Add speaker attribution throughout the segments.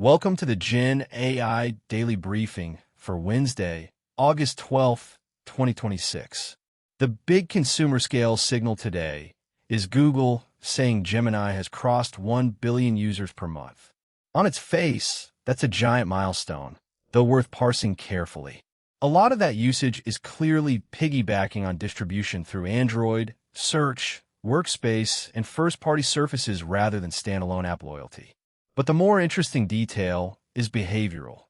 Speaker 1: Welcome to the Gen AI Daily Briefing for Wednesday, August 12th, 2026. The big consumer scale signal today is Google saying Gemini has crossed 1 billion users per month. On its face, that's a giant milestone, though worth parsing carefully. A lot of that usage is clearly piggybacking on distribution through Android, search, workspace, and first-party surfaces rather than standalone app loyalty. But the more interesting detail is behavioral.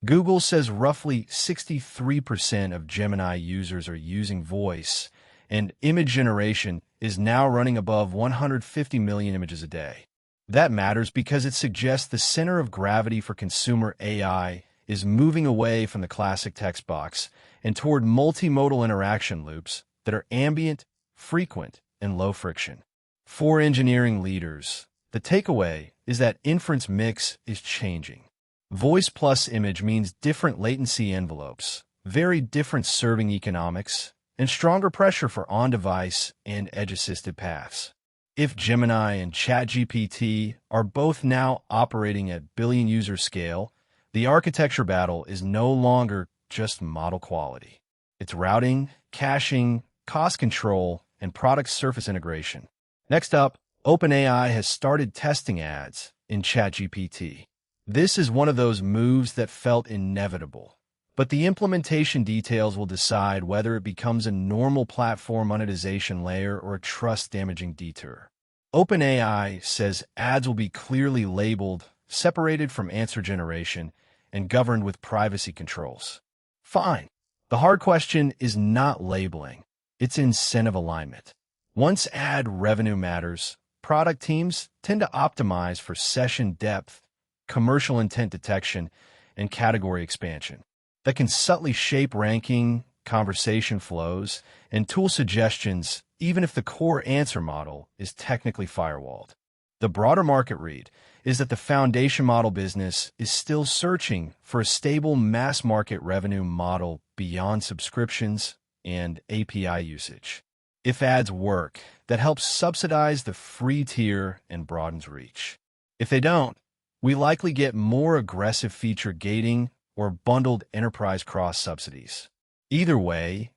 Speaker 1: Google says roughly 63% of Gemini users are using voice, and image generation is now running above 150 million images a day. That matters because it suggests the center of gravity for consumer AI is moving away from the classic text box and toward multimodal interaction loops that are ambient, frequent, and low friction. For engineering leaders, the takeaway is that inference mix is changing. Voice plus image means different latency envelopes, very different serving economics, and stronger pressure for on-device and edge-assisted paths. If Gemini and ChatGPT are both now operating at billion-user scale, the architecture battle is no longer just model quality. It's routing, caching, cost control, and product surface integration. Next up, OpenAI has started testing ads in ChatGPT. This is one of those moves that felt inevitable, but the implementation details will decide whether it becomes a normal platform monetization layer or a trust-damaging detour. OpenAI says ads will be clearly labeled, separated from answer generation, and governed with privacy controls. Fine. The hard question is not labeling. It's incentive alignment. Once ad revenue matters, product teams tend to optimize for session depth, commercial intent detection, and category expansion. That can subtly shape ranking, conversation flows, and tool suggestions, even if the core answer model is technically firewalled. The broader market read is that the foundation model business is still searching for a stable mass market revenue model beyond subscriptions and API usage. If ads work, that helps subsidize the free tier and broadens reach. If they don't, we likely get more aggressive feature gating or bundled enterprise cross-subsidies. Either way,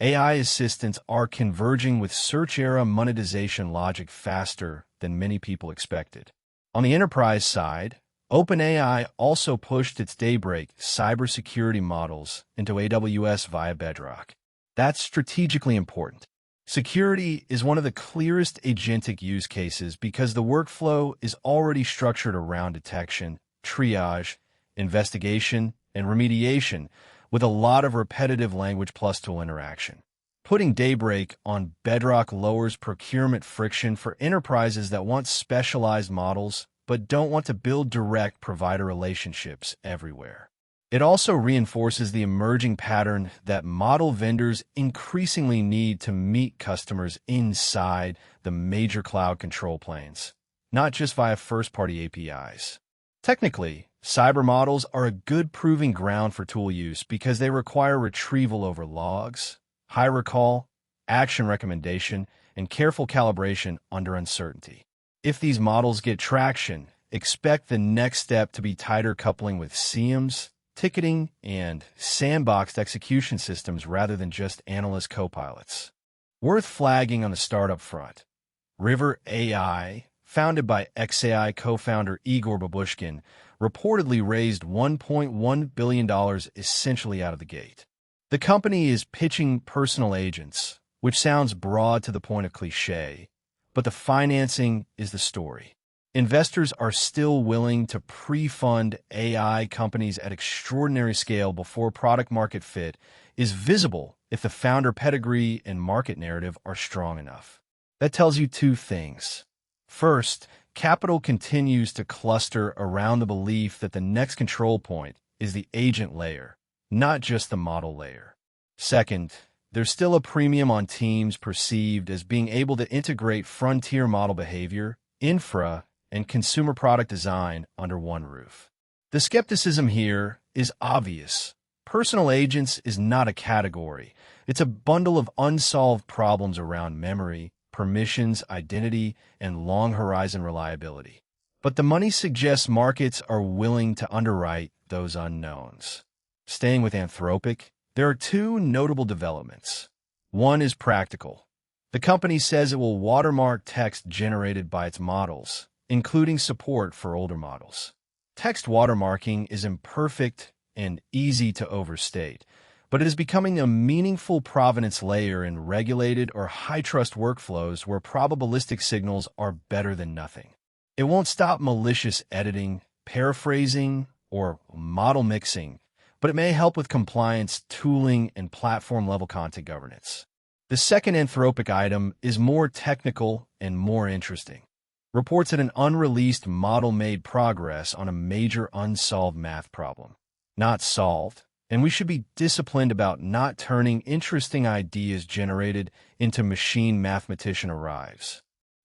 Speaker 1: AI assistants are converging with search-era monetization logic faster than many people expected. On the enterprise side, OpenAI also pushed its Daybreak cybersecurity models into AWS via Bedrock. That's strategically important. Security is one of the clearest agentic use cases because the workflow is already structured around detection, triage, investigation, and remediation, with a lot of repetitive language plus tool interaction. Putting Daybreak on Bedrock lowers procurement friction for enterprises that want specialized models but don't want to build direct provider relationships everywhere. It also reinforces the emerging pattern that model vendors increasingly need to meet customers inside the major cloud control planes, not just via first-party APIs. Technically, cyber models are a good proving ground for tool use because they require retrieval over logs, high recall, action recommendation, and careful calibration under uncertainty. If these models get traction, expect the next step to be tighter coupling with SIEMs, ticketing, and sandboxed execution systems rather than just analyst copilots. Worth flagging on the startup front, River AI, founded by xAI co-founder Igor Babuschkin, reportedly raised $1.1 billion essentially out of the gate. The company is pitching personal agents, which sounds broad to the point of cliché, but the financing is the story. Investors are still willing to pre-fund AI companies at extraordinary scale before product-market fit is visible if the founder pedigree and market narrative are strong enough. That tells you two things. First, capital continues to cluster around the belief that the next control point is the agent layer, not just the model layer. Second, there's still a premium on teams perceived as being able to integrate frontier model behavior, infra, and consumer product design under one roof. The skepticism here is obvious. Personal agents is not a category. It's a bundle of unsolved problems around memory, permissions, identity, and long-horizon reliability. but the money suggests markets are willing to underwrite those unknowns. Staying with Anthropic, there are two notable developments. One is practical. The company says it will watermark text generated by its models, including support for older models. Text watermarking is imperfect and easy to overstate, but it is becoming a meaningful provenance layer in regulated or high-trust workflows where probabilistic signals are better than nothing. It won't stop malicious editing, paraphrasing, or model mixing, but it may help with compliance, tooling, and platform-level content governance. The second Anthropic item is more technical and more interesting. Reports that an unreleased model made progress on a major unsolved math problem. Not solved, and we should be disciplined about not turning interesting ideas generated into machine mathematician arrives.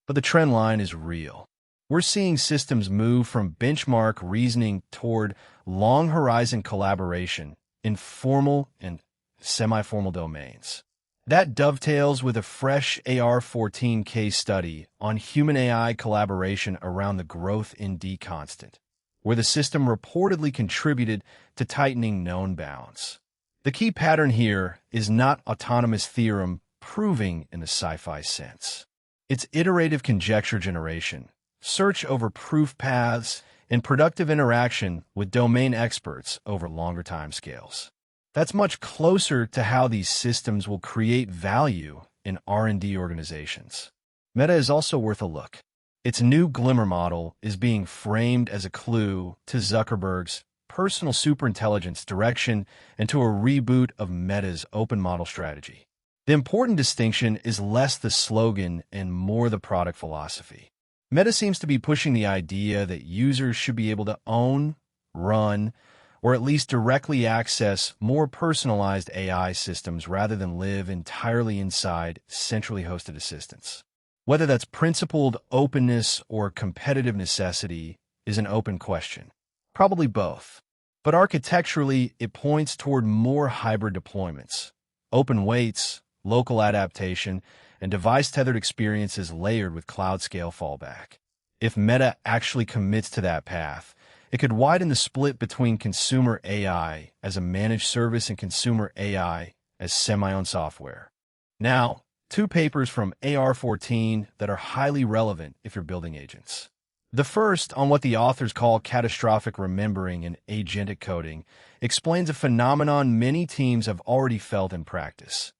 Speaker 1: But the trend line is real. We're seeing systems move from benchmark reasoning toward long-horizon collaboration in formal and semi-formal domains. That dovetails with a fresh AR-14 case study on human-AI collaboration around the growth in D constant, where the system reportedly contributed to tightening known bounds. The key pattern here is not autonomous theorem proving in the sci-fi sense. It's iterative conjecture generation, search over proof paths, and productive interaction with domain experts over longer timescales. That's much closer to how these systems will create value in R&D organizations. Meta is also worth a look. Its new Glimmer model is being framed as a clue to Zuckerberg's personal superintelligence direction and to a reboot of Meta's open model strategy. The important distinction is less the slogan and more the product philosophy. Meta seems to be pushing the idea that users should be able to own, run, or at least directly access more personalized AI systems rather than live entirely inside centrally hosted assistants. Whether that's principled openness or competitive necessity is an open question. Probably both. But architecturally, it points toward more hybrid deployments, open weights, local adaptation, and device-tethered experiences layered with cloud-scale fallback. If Meta actually commits to that path, it could widen the split between consumer AI as a managed service and consumer AI as semi-owned software. Now, two papers from AR-14 that are highly relevant if you're building agents. The first, on what the authors call catastrophic remembering and agentic coding, explains a phenomenon many teams have already felt in practice.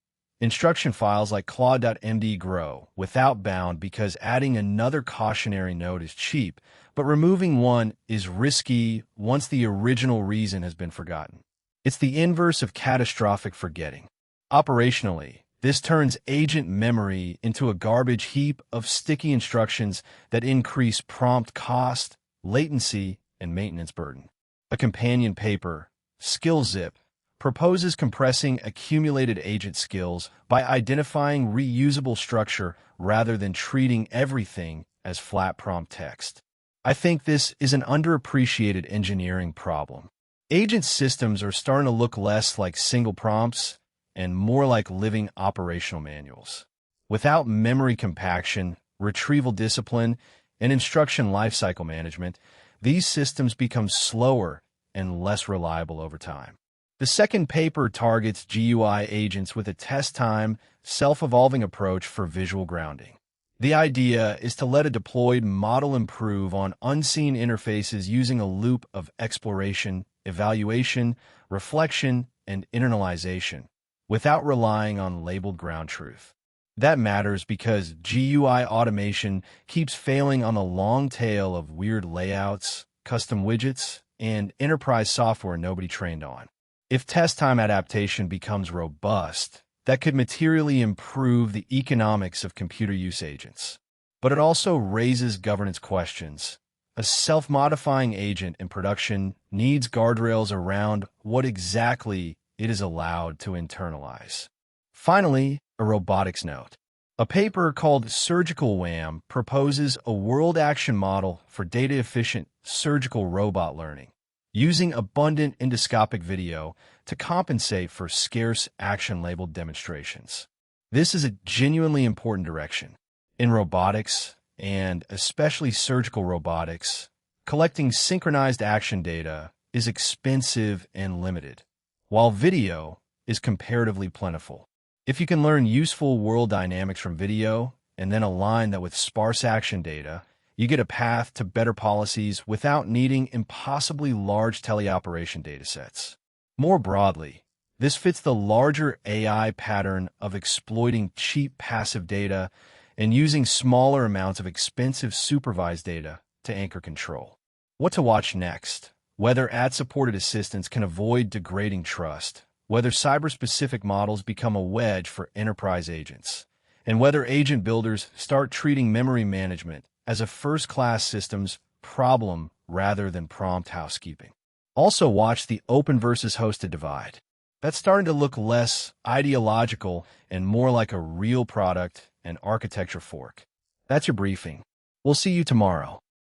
Speaker 1: Instruction files like Claude.md grow without bound because adding another cautionary node is cheap, but removing one is risky once the original reason has been forgotten. It's the inverse of catastrophic forgetting. Operationally, this turns agent memory into a garbage heap of sticky instructions that increase prompt cost, latency, and maintenance burden. A companion paper, SkillZip, proposes compressing accumulated agent skills by identifying reusable structure rather than treating everything as flat prompt text. I think this is an underappreciated engineering problem. Agent systems are starting to look less like single prompts and more like living operational manuals. Without memory compaction, retrieval discipline, and instruction lifecycle management, these systems become slower and less reliable over time. The second paper targets GUI agents with a test-time, self-evolving approach for visual grounding. The idea is to let a deployed model improve on unseen interfaces using a loop of exploration, evaluation, reflection, and internalization, without relying on labeled ground truth. That matters because GUI automation keeps failing on the long tail of weird layouts, custom widgets, and enterprise software nobody trained on. If test-time adaptation becomes robust, that could materially improve the economics of computer use agents. But it also raises governance questions. A self-modifying agent in production needs guardrails around what exactly it is allowed to internalize. Finally, a robotics note. A paper called Surgical WAM proposes a world action model for data-efficient surgical robot learning, using abundant endoscopic video to compensate for scarce action-labeled demonstrations. This is a genuinely important direction. In robotics, and especially surgical robotics, Collecting synchronized action data is expensive and limited, while video is comparatively plentiful. If you can learn useful world dynamics from video and then align that with sparse action data, you get a path to better policies without needing impossibly large teleoperation datasets. More broadly, this fits the larger AI pattern of exploiting cheap passive data and using smaller amounts of expensive supervised data to anchor control. What to watch next? Whether ad-supported assistants can avoid degrading trust, whether cyber-specific models become a wedge for enterprise agents, and whether agent builders start treating memory management as a first-class systems problem rather than prompt housekeeping. Also watch the open versus hosted divide. That's starting to look less ideological and more like a real product and architecture fork. That's your briefing. We'll see you tomorrow.